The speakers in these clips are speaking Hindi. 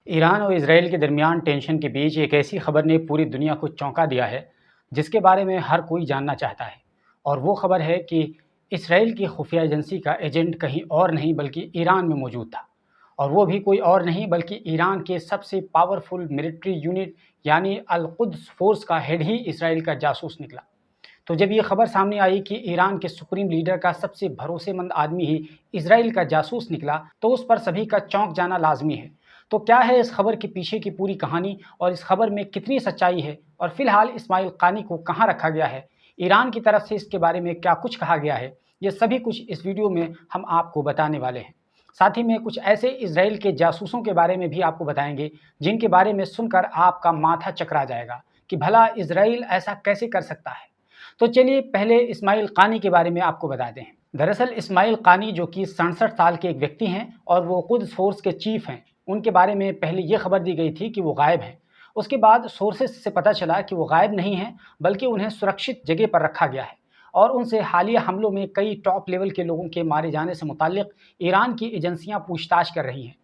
ईरान और इजराइल के दरमियान टेंशन के बीच एक ऐसी खबर ने पूरी दुनिया को चौंका दिया है जिसके बारे में हर कोई जानना चाहता है। और वो खबर है कि इसराइल की खुफिया एजेंसी का एजेंट कहीं और नहीं बल्कि ईरान में मौजूद था। और वो भी कोई और नहीं बल्कि ईरान के सबसे पावरफुल मिलिट्री यूनिट यानी अल कुद्स फोर्स का हेड ही इसराइल का जासूस निकला। तो जब ये खबर सामने आई कि ईरान के सुप्रीम लीडर का सबसे भरोसेमंद आदमी ही इसराइल का जासूस निकला, तो उस पर सभी का चौंक जाना लाजमी है। तो क्या है इस खबर के पीछे की पूरी कहानी और इस खबर में कितनी सच्चाई है, और फिलहाल इस्माइल कानी को कहाँ रखा गया है, ईरान की तरफ से इसके बारे में क्या कुछ कहा गया है, ये सभी कुछ इस वीडियो में हम आपको बताने वाले हैं। साथ ही में कुछ ऐसे इसराइल के जासूसों के बारे में भी आपको बताएंगे जिनके बारे में सुनकर आपका माथा चकरा जाएगा कि भला इसराइल ऐसा कैसे कर सकता है। तो चलिए पहले इस्माइल कानी के बारे में आपको बताते हैं। दरअसल इस्माइल कानी जो कि 67 साल के एक व्यक्ति हैं और वो कुद्स फोर्स के चीफ हैं, उनके बारे में पहले ये खबर दी गई थी कि वो गायब हैं। उसके बाद सोर्सेज से पता चला कि वो गायब नहीं हैं बल्कि उन्हें सुरक्षित जगह पर रखा गया है। और उनसे हालिया हमलों में कई टॉप लेवल के लोगों के मारे जाने से मुताल्लिक ईरान की एजेंसियां पूछताछ कर रही हैं।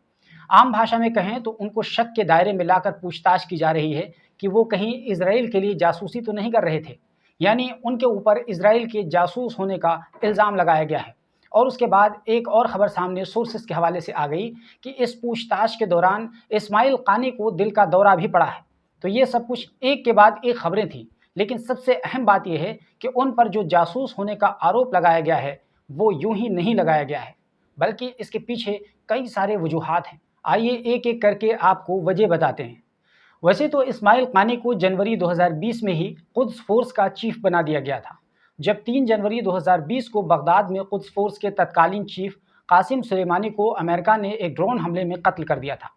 आम भाषा में कहें तो उनको शक के दायरे में लाकर पूछताछ की जा रही है कि वो कहीं इसराइल के लिए जासूसी तो नहीं कर रहे थे, यानी उनके ऊपर इसराइल के जासूस होने का इल्ज़ाम लगाया गया है। और उसके बाद एक और ख़बर सामने सोर्सेस के हवाले से आ गई कि इस पूछताछ के दौरान इस्माइल कानी को दिल का दौरा भी पड़ा है। तो ये सब कुछ एक के बाद एक खबरें थी, लेकिन सबसे अहम बात यह है कि उन पर जो जासूस होने का आरोप लगाया गया है वो यूं ही नहीं लगाया गया है, बल्कि इसके पीछे कई सारे वजूहात हैं। आइए एक एक करके आपको वजह बताते हैं। वैसे तो इस्माइल कानी को जनवरी 2020 में ही कुद्स फोर्स का चीफ बना दिया गया था, जब 3 जनवरी 2020 को बगदाद में कुद्स फोर्स के तत्कालीन चीफ कासिम सुलेमानी को अमेरिका ने एक ड्रोन हमले में कत्ल कर दिया था।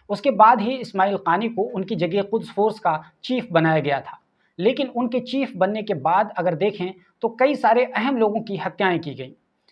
उसके बाद ही इस्माइल कानी को उनकी जगह कुद्स फोर्स का चीफ बनाया गया था। लेकिन उनके चीफ बनने के बाद अगर देखें तो कई सारे अहम लोगों की हत्याएं की गई।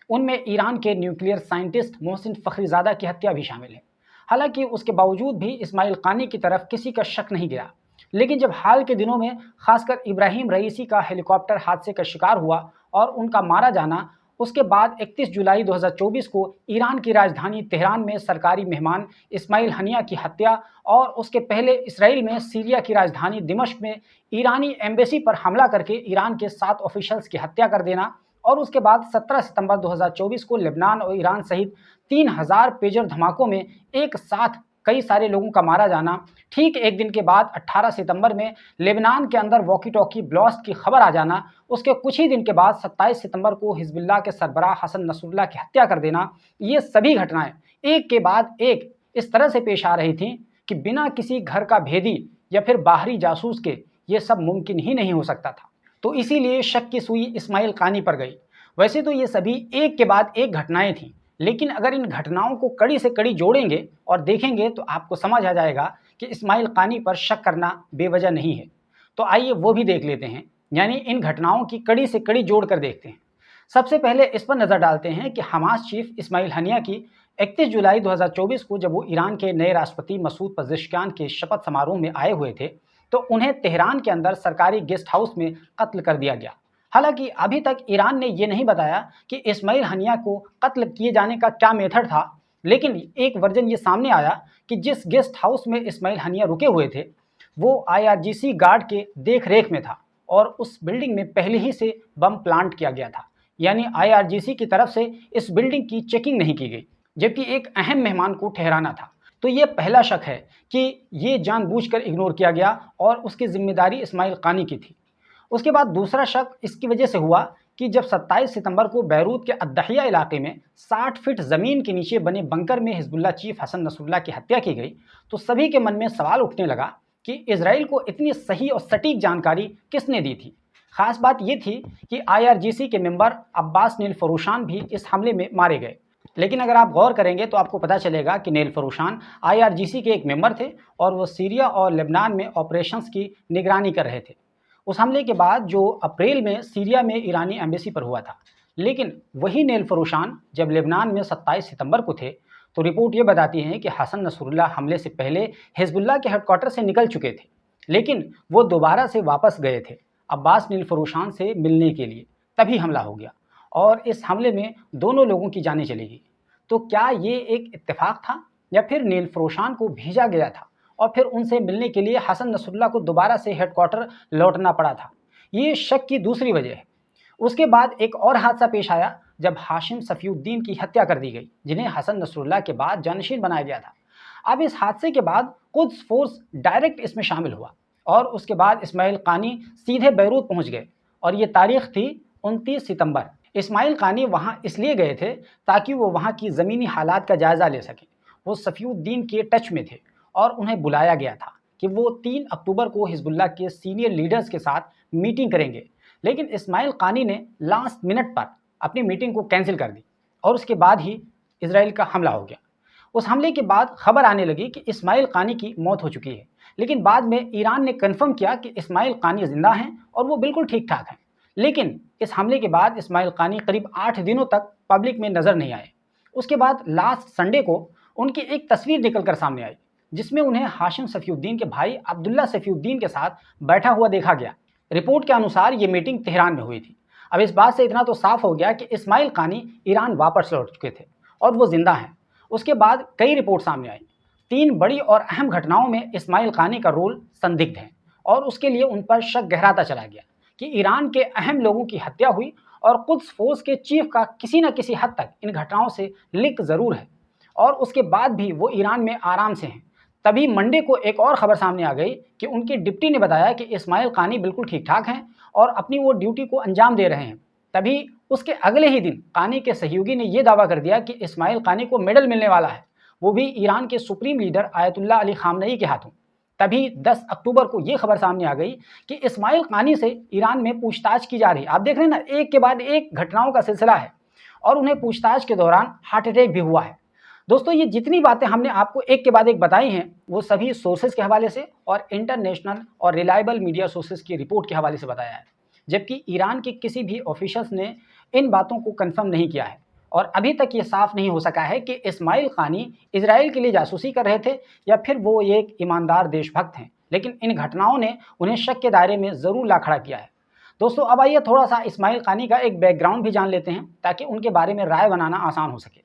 उनमें ईरान के न्यूक्लियर साइंटिस्ट मोहसिन फ़खरीज़ादा की हत्या भी शामिल है। हालांकि उसके बावजूद भी इस्माइल कानी की तरफ किसी का शक नहीं गया। लेकिन जब हाल के दिनों में खासकर इब्राहिम रईसी का हेलीकॉप्टर हादसे का शिकार हुआ और उनका मारा जाना, उसके बाद 31 जुलाई 2024 को ईरान की राजधानी तेहरान में सरकारी मेहमान इस्माइल हनिया की हत्या, और उसके पहले इसराइल में सीरिया की राजधानी दिमश्क में ईरानी एम्बेसी पर हमला करके ईरान के 7 ऑफिशियल्स की हत्या कर देना, और उसके बाद 17 सितंबर 2024 को लेबनान और ईरान सहित 3000 पेजर धमाकों में एक साथ कई सारे लोगों का मारा जाना। ठीक एक दिन के बाद 18 सितंबर में लेबनान के अंदर वॉकी टॉकी ब्लास्ट की खबर आ जाना। उसके कुछ ही दिन के बाद 27 सितंबर को हिजबुल्लाह के सरबराह हसन नसरुल्लाह की हत्या कर देना। ये सभी घटनाएं एक के बाद एक इस तरह से पेश आ रही थीं कि बिना किसी घर का भेदी या फिर बाहरी जासूस के ये सब मुमकिन ही नहीं हो सकता था। तो इसीलिए शक की सुई इस्माइल कानी पर गई। वैसे तो ये सभी एक के बाद एक घटनाएं थीं, लेकिन अगर इन घटनाओं को कड़ी से कड़ी जोड़ेंगे और देखेंगे तो आपको समझ आ जाएगा कि इस्माइल कानी पर शक करना बेवजह नहीं है। तो आइए वो भी देख लेते हैं, यानी इन घटनाओं की कड़ी से कड़ी जोड़ कर देखते हैं। सबसे पहले इस पर नज़र डालते हैं कि हमास चीफ इस्माइल हनिया की 31 जुलाई 2024 को जब वो ईरान के नए राष्ट्रपति मसूद पज़ेश्कियान के शपथ समारोह में आए हुए थे, तो उन्हें तेहरान के अंदर सरकारी गेस्ट हाउस में कत्ल कर दिया गया। हालांकि अभी तक ईरान ने यह नहीं बताया कि इस्माइल हनिया को कत्ल किए जाने का क्या मेथड था, लेकिन एक वर्जन ये सामने आया कि जिस गेस्ट हाउस में इस्माइल हनिया रुके हुए थे वो IRGC गार्ड के देख रेख में था, और उस बिल्डिंग में पहले ही से बम प्लांट किया गया था, यानी IRGC की तरफ से इस बिल्डिंग की चेकिंग नहीं की गई, जबकि एक अहम मेहमान को ठहराना था। तो ये पहला शक है कि ये जानबूझकर इग्नोर किया गया और उसकी जिम्मेदारी इस्माइल कानी की थी। उसके बाद दूसरा शक इसकी वजह से हुआ कि जब 27 सितंबर को बैरूत के अद्दहिया इलाके में 60 फीट ज़मीन के नीचे बने बंकर में हिजबुल्लाह चीफ हसन नसरुल्लाह की हत्या की गई, तो सभी के मन में सवाल उठने लगा कि इजराइल को इतनी सही और सटीक जानकारी किसने दी थी। खास बात यह थी कि IRGC के मेंबर अब्बास नीलफरोशान भी इस हमले में मारे गए। लेकिन अगर आप गौर करेंगे तो आपको पता चलेगा कि नीलफरोशान IRGC के एक मेंबर थे और वो सीरिया और लेबनान में ऑपरेशंस की निगरानी कर रहे थे, उस हमले के बाद जो अप्रैल में सीरिया में ईरानी एम्बेसी पर हुआ था। लेकिन वही नीलफरोशान जब लेबनान में 27 सितंबर को थे, तो रिपोर्ट ये बताती है कि हसन नसरुल्लाह हमले से पहले हिजबुल्लाह के हेडक्वार्टर से निकल चुके थे, लेकिन वो दोबारा से वापस गए थे अब्बास नीलफरोशान से मिलने के लिए। तभी हमला हो गया और इस हमले में दोनों लोगों की जानें चली गई। तो क्या ये एक इत्तेफाक था या फिर नीलफरोशान को भेजा गया था और फिर उनसे मिलने के लिए हसन नसरुल्लाह को दोबारा से हेडक्वार्टर लौटना पड़ा था। ये शक की दूसरी वजह है। उसके बाद एक और हादसा पेश आया जब हाशिम सफ़ीउद्दीन की हत्या कर दी गई, जिन्हें हसन नसरुल्लाह के बाद जानशीन बनाया गया था। अब इस हादसे के बाद कुद्स फोर्स डायरेक्ट इसमें शामिल हुआ और उसके बाद इस्माइल कानी सीधे बैरूत पहुंच गए और ये तारीख थी 29 सितंबर। इस्माइल कानी वहां इसलिए गए थे ताकि वो वहां की ज़मीनी हालात का जायज़ा ले सकें। वो सफ़ीउद्दीन के टच में थे और उन्हें बुलाया गया था कि वो 3 अक्टूबर को हिजबुल्लाह के सीनियर लीडर्स के साथ मीटिंग करेंगे, लेकिन इस्माइल कानी ने लास्ट मिनट पर अपनी मीटिंग को कैंसिल कर दी और उसके बाद ही इसराइल का हमला हो गया। उस हमले के बाद खबर आने लगी कि इस्माइल कानी की मौत हो चुकी है, लेकिन बाद में ईरान ने कन्फर्म किया कि इस्माइल कानी जिंदा हैं और वो बिल्कुल ठीक ठाक हैं। लेकिन इस हमले के बाद इस्माइल कानी करीब 8 दिनों तक पब्लिक में नज़र नहीं आए। उसके बाद लास्ट संडे को उनकी एक तस्वीर निकल कर सामने आई, जिसमें उन्हें हाशिम सफ़ीउद्दीन के भाई अब्दुल्ला सफ़ीउद्दीन के साथ बैठा हुआ देखा गया। रिपोर्ट के अनुसार ये मीटिंग तेहरान में हुई थी। अब इस बात से इतना तो साफ हो गया कि इस्माइल कानी ईरान वापस लौट चुके थे और वो जिंदा हैं। उसके बाद कई रिपोर्ट सामने आई। 3 बड़ी और अहम घटनाओं में इस्माइल कानी का रोल संदिग्ध है और उसके लिए उन पर शक गहराता चला गया कि ईरान के अहम लोगों की हत्या हुई और कुद्स फोर्स के चीफ का किसी न किसी हद तक इन घटनाओं से लिंक ज़रूर है और उसके बाद भी वो ईरान में आराम से हैं। तभी मंडे को एक और खबर सामने आ गई कि उनकी डिप्टी ने बताया कि इस्माइल कानी बिल्कुल ठीक ठाक हैं और अपनी वो ड्यूटी को अंजाम दे रहे हैं। तभी उसके अगले ही दिन कानी के सहयोगी ने यह दावा कर दिया कि इस्माइल कानी को मेडल मिलने वाला है, वो भी ईरान के supreme leader Ayatollah Ali Khamenei के हाथों। तभी 10 अक्टूबर को यह खबर सामने आ गई कि इस्माइल कानी से ईरान में पूछताछ की जा रही है। आप देख रहे हैं ना, एक के बाद एक घटनाओं का सिलसिला है और उन्हें पूछताछ के दौरान हार्ट अटैक भी हुआ है। दोस्तों, ये जितनी बातें हमने आपको एक के बाद एक बताई हैं, वो सभी सोर्सेज के हवाले से और इंटरनेशनल और रिलायबल मीडिया सोर्सेज की रिपोर्ट के हवाले से बताया है, जबकि ईरान के किसी भी ऑफिशियल्स ने इन बातों को कंफर्म नहीं किया है और अभी तक ये साफ नहीं हो सका है कि इस्माइल कानी इजराइल के लिए जासूसी कर रहे थे या फिर वो एक ईमानदार देशभक्त हैं। लेकिन इन घटनाओं ने उन्हें शक के दायरे में ज़रूर ला खड़ा किया है। दोस्तों, अब आइए थोड़ा सा इस्माइल कानी का एक बैकग्राउंड भी जान लेते हैं ताकि उनके बारे में राय बनाना आसान हो सके।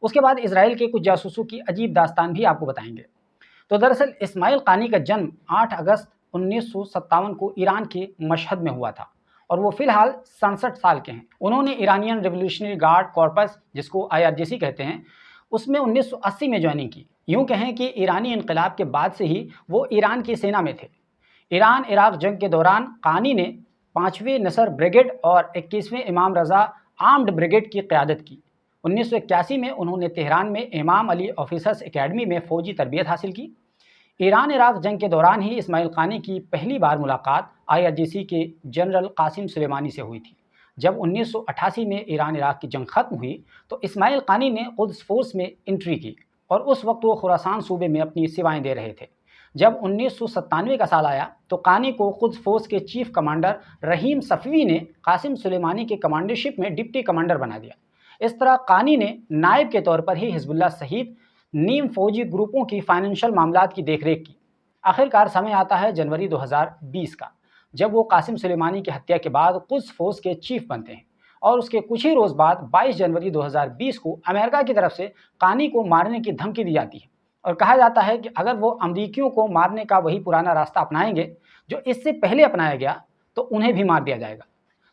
उसके बाद इसराइल के कुछ जासूसों की अजीब दास्तान भी आपको बताएंगे। तो दरअसल इस्माइल कानी का जन्म 8 अगस्त 1957 को ईरान के मशहद में हुआ था और वो फिलहाल 67 साल के हैं। उन्होंने ईरानियन रिवोल्यूशनरी गार्ड कॉर्पस, जिसको IRGC कहते हैं, उसमें 1980 में ज्वाइनिंग की। यूँ कहें कि ईरानी इनकलाब के बाद से ही वो ईरान की सेना में थे। ईरान इराक जंग के दौरान कानी ने 5वीं नसर ब्रिगेड और 21वें इमाम रज़ा आर्म्ड ब्रिगेड की क़यादत की। 1981 में उन्होंने तेहरान में इमाम अली ऑफिसर्स एकेडमी में फ़ौजी तरबियत हासिल की। ईरान इराक जंग के दौरान ही इस्माइल कानी की पहली बार मुलाकात IRGC के जनरल कासिम सुलेमानी से हुई थी। जब 1988 में ईरान इराक की जंग खत्म हुई तो इस्माइल कानी ने कुद्स फोर्स में एंट्री की और उस वक्त वो खुरासान सूबे में अपनी सेवाएं दे रहे थे। जब 1997 का साल आया तो कानी को कुद्स फोर्स के चीफ कमांडर रहीम सफ़वी ने कासिम सुलेमानी के कमांडरशिप में डिप्टी कमांडर बना दिया। इस तरह कानी ने नायब के तौर पर ही हिजबुल्लाह सहित नीम फौजी ग्रुपों की फाइनेंशियल मामलात की देखरेख की। आखिरकार समय आता है जनवरी 2020 का, जब वो कासिम सुलेमानी की हत्या के बाद कुद्स फोर्स के चीफ बनते हैं और उसके कुछ ही रोज़ बाद 22 जनवरी 2020 को अमेरिका की तरफ से कानी को मारने की धमकी दी जाती है और कहा जाता है कि अगर वो अमरीकियों को मारने का वही पुराना रास्ता अपनाएंगे जो इससे पहले अपनाया गया तो उन्हें भी मार दिया जाएगा।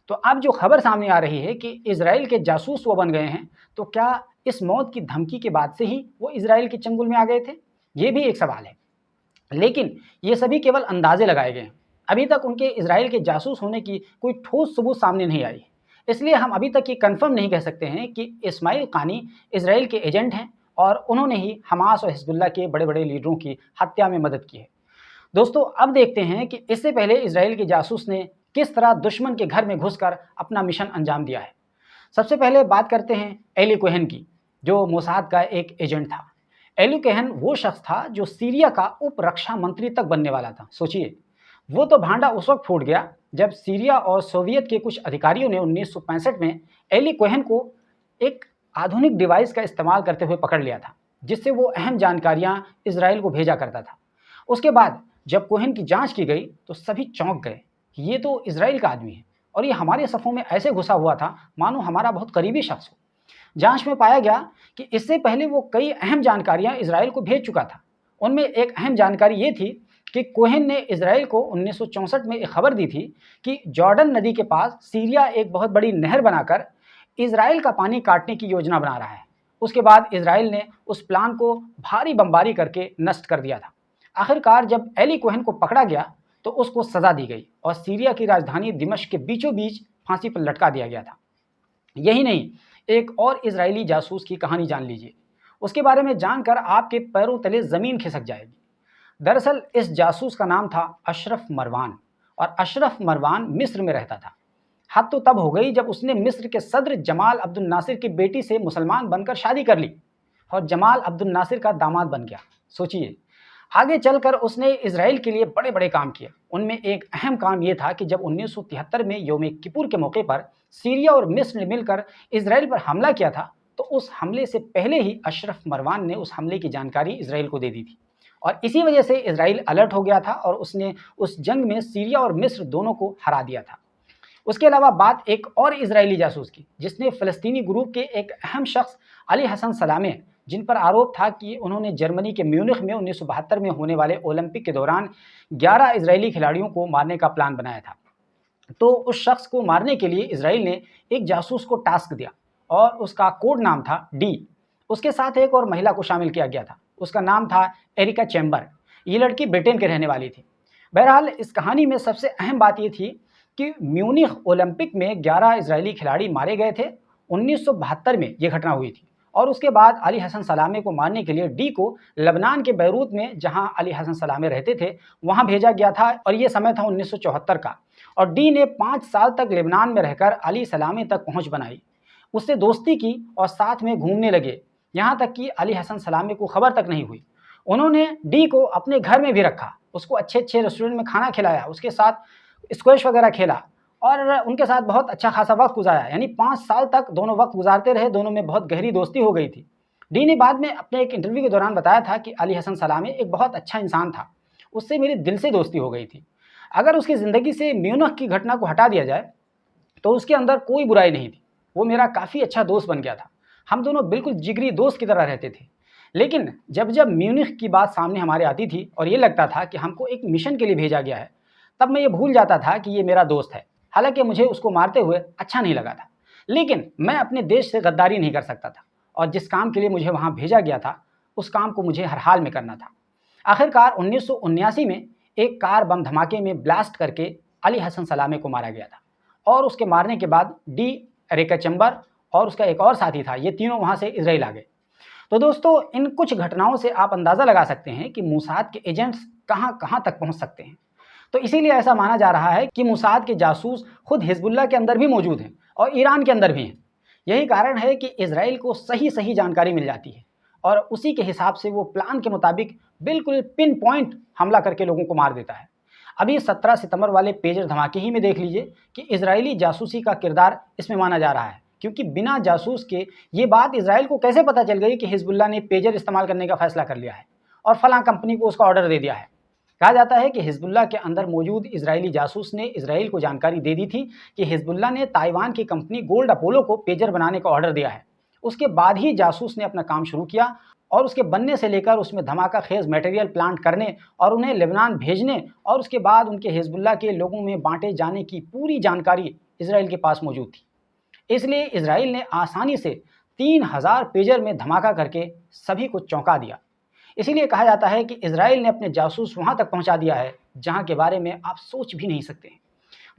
तो अब जो खबर सामने आ रही है कि इजराइल के जासूस वो बन गए हैं, तो क्या इस मौत की धमकी के बाद से ही वो इजराइल के चंगुल में आ गए थे? ये भी एक सवाल है, लेकिन ये सभी केवल अंदाजे लगाए गए हैं। अभी तक उनके इजराइल के जासूस होने की कोई ठोस सबूत सामने नहीं आई, इसलिए हम अभी तक ये कंफर्म नहीं कह सकते हैं कि इस्माइल कानी इजराइल के एजेंट हैं और उन्होंने ही हमास और हिजबुल्लाह के बड़े बड़े लीडरों की हत्या में मदद की है। दोस्तों, अब देखते हैं कि इससे पहले इजराइल के जासूस ने किस तरह दुश्मन के घर में घुसकर अपना मिशन अंजाम दिया है। सबसे पहले बात करते हैं एली कोहेन की, जो मोसाद का एक एजेंट था। एली कोहेन वो शख्स था जो सीरिया का उप रक्षा मंत्री तक बनने वाला था। सोचिए, वो तो भांडा उस वक्त फूट गया जब सीरिया और सोवियत के कुछ अधिकारियों ने 1965 में एली कोहेन को एक आधुनिक डिवाइस का इस्तेमाल करते हुए पकड़ लिया था, जिससे वो अहम जानकारियां इजराइल को भेजा करता था। उसके बाद जब कोहेन की जांच की गई तो सभी चौंक गए कि ये तो इजराइल का आदमी है और ये हमारे सफ़ों में ऐसे घुसा हुआ था मानो हमारा बहुत करीबी शख्स हो। जांच में पाया गया कि इससे पहले वो कई अहम जानकारियां इजराइल को भेज चुका था उनमें एक अहम जानकारी ये थी कि कोहेन ने इजराइल को 1964 में एक खबर दी थी कि जॉर्डन नदी के पास सीरिया एक बहुत बड़ी नहर बनाकर इजराइल का पानी काटने की योजना बना रहा है। उसके बाद इजराइल ने उस प्लान को भारी बमबारी करके नष्ट कर दिया था। आखिरकार जब एली कोहेन को पकड़ा गया तो उसको सजा दी गई और सीरिया की राजधानी दिमश्क के बीचों बीच फांसी पर लटका दिया गया था। यही नहीं, एक और इजरायली जासूस की कहानी जान लीजिए। उसके बारे में जानकर आपके पैरों तले ज़मीन खिसक जाएगी। दरअसल इस जासूस का नाम था अशरफ मरवान और अशरफ मरवान मिस्र में रहता था। हद तो तब हो गई जब उसने मिस्र के सदर जमाल अब्दुल नासिर की बेटी से मुसलमान बनकर शादी कर ली और जमाल अब्दुल नासिर का दामाद बन गया। सोचिए, आगे चलकर उसने इजराइल के लिए बड़े बड़े काम किए। उनमें एक अहम काम यह था कि जब 1973 में यौम किपुर के मौके पर सीरिया और मिस्र ने मिलकर इजराइल पर हमला किया था, तो उस हमले से पहले ही अशरफ मरवान ने उस हमले की जानकारी इजराइल को दे दी थी और इसी वजह से इजराइल अलर्ट हो गया था और उसने उस जंग में सीरिया और मिस्र दोनों को हरा दिया था। उसके अलावा बात एक और इजरायली जासूस की, जिसने फ़लस्तीनी ग्रुप के एक अहम शख्स अली हसन सलामे, जिन पर आरोप था कि उन्होंने जर्मनी के म्यूनिख में 1972 में होने वाले ओलंपिक के दौरान 11 इजरायली खिलाड़ियों को मारने का प्लान बनाया था। तो उस शख्स को मारने के लिए इजराइल ने एक जासूस को टास्क दिया और उसका कोड नाम था डी। उसके साथ एक और महिला को शामिल किया गया था, उसका नाम था एरिका चैम्बर। ये लड़की ब्रिटेन के रहने वाली थी। बहरहाल इस कहानी में सबसे अहम बात ये थी कि म्यूनिख ओलंपिक में 11 इजरायली खिलाड़ी मारे गए थे। 1972 में ये घटना हुई थी और उसके बाद अली हसन सलामे को मारने के लिए डी को लबनान के बैरूत में, जहां अली हसन सलामे रहते थे, वहां भेजा गया था और ये समय था 1974 का। और डी ने 5 साल तक लेबनान में रहकर अली सलामे तक पहुंच बनाई, उससे दोस्ती की और साथ में घूमने लगे, यहाँ तक कि अली हसन सलामे को खबर तक नहीं हुई। उन्होंने डी को अपने घर में भी रखा, उसको अच्छे अच्छे रेस्टोरेंट में खाना खिलाया, उसके साथ स्क्वैश वगैरह खेला और उनके साथ बहुत अच्छा खासा वक्त गुजारा। यानी 5 साल तक दोनों वक्त गुजारते रहे, दोनों में बहुत गहरी दोस्ती हो गई थी। डी ने बाद में अपने एक इंटरव्यू के दौरान बताया था कि अली हसन सलामे एक बहुत अच्छा इंसान था, उससे मेरी दिल से दोस्ती हो गई थी। अगर उसकी ज़िंदगी से म्यूनिख की घटना को हटा दिया जाए तो उसके अंदर कोई बुराई नहीं थी, वो मेरा काफ़ी अच्छा दोस्त बन गया था। हम दोनों बिल्कुल जिगरी दोस्त की तरह रहते थे। लेकिन जब जब म्यूनिख की बात सामने हमारे आती थी और ये लगता था कि हमको एक मिशन के लिए भेजा गया है, तब मैं ये भूल जाता था कि ये मेरा दोस्त है। हालांकि मुझे उसको मारते हुए अच्छा नहीं लगा था, लेकिन मैं अपने देश से गद्दारी नहीं कर सकता था और जिस काम के लिए मुझे वहाँ भेजा गया था, उस काम को मुझे हर हाल में करना था। आखिरकार 1979 में एक कार बम धमाके में ब्लास्ट करके अली हसन सलामे को मारा गया था और उसके मारने के बाद डी, एरिका चैम्बर और उसका एक और साथी था, ये तीनों वहाँ से इजराइल आ गए। तो दोस्तों, इन कुछ घटनाओं से आप अंदाज़ा लगा सकते हैं कि मोसाद के एजेंट्स कहाँ कहाँ तक पहुँच सकते हैं। तो इसीलिए ऐसा माना जा रहा है कि मोसाद के जासूस खुद हिजबुल्लाह के अंदर भी मौजूद हैं और ईरान के अंदर भी हैं। यही कारण है कि इजराइल को सही सही जानकारी मिल जाती है और उसी के हिसाब से वो प्लान के मुताबिक बिल्कुल पिन पॉइंट हमला करके लोगों को मार देता है। अभी 17 सितंबर वाले पेजर धमाके ही में देख लीजिए कि इजरायली जासूसी का किरदार इसमें माना जा रहा है, क्योंकि बिना जासूस के ये बात इजराइल को कैसे पता चल गई कि हिजबुल्लाह ने पेजर इस्तेमाल करने का फैसला कर लिया है और फलां कंपनी को उसका ऑर्डर दे दिया है। कहा जाता है कि हिजबुल्लाह के अंदर मौजूद इजरायली जासूस ने इजराइल को जानकारी दे दी थी कि हिजबुल्लाह ने ताइवान की कंपनी गोल्ड अपोलो को पेजर बनाने का ऑर्डर दिया है। उसके बाद ही जासूस ने अपना काम शुरू किया और उसके बनने से लेकर उसमें धमाका खेज मटेरियल प्लांट करने और उन्हें लेबनान भेजने और उसके बाद उनके हिजबुल्लाह के लोगों में बांटे जाने की पूरी जानकारी इजराइल के पास मौजूद थी। इसलिए इजराइल ने आसानी से 3000 पेजर में धमाका करके सभी को चौंका दिया। इसीलिए कहा जाता है कि इजराइल ने अपने जासूस वहां तक पहुंचा दिया है जहां के बारे में आप सोच भी नहीं सकते हैं।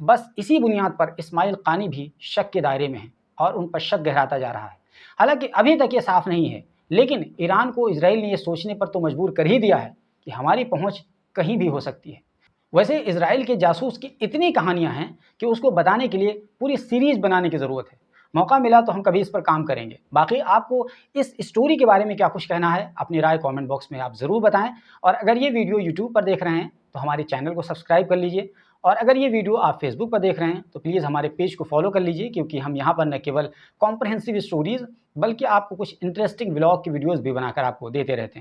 बस इसी बुनियाद पर इस्माइल कानी भी शक के दायरे में हैं और उन पर शक गहराता जा रहा है। हालांकि अभी तक ये साफ नहीं है, लेकिन ईरान को इजराइल ने ये सोचने पर तो मजबूर कर ही दिया है कि हमारी पहुंच कहीं भी हो सकती है। वैसे इजराइल के जासूस की इतनी कहानियां हैं कि उसको बताने के लिए पूरी सीरीज बनाने की ज़रूरत है। मौका मिला तो हम कभी इस पर काम करेंगे। बाकी आपको इस स्टोरी के बारे में क्या कुछ कहना है, अपनी राय कमेंट बॉक्स में आप ज़रूर बताएं। और अगर ये वीडियो यूट्यूब पर देख रहे हैं तो हमारे चैनल को सब्सक्राइब कर लीजिए, और अगर ये वीडियो आप फेसबुक पर देख रहे हैं तो प्लीज़ हमारे पेज को फॉलो कर लीजिए, क्योंकि हम यहाँ पर न केवल कॉम्प्रहेंसिव स्टोरीज़ बल्कि आपको कुछ इंटरेस्टिंग व्लॉग की वीडियोज़ भी बनाकर आपको देते रहते हैं।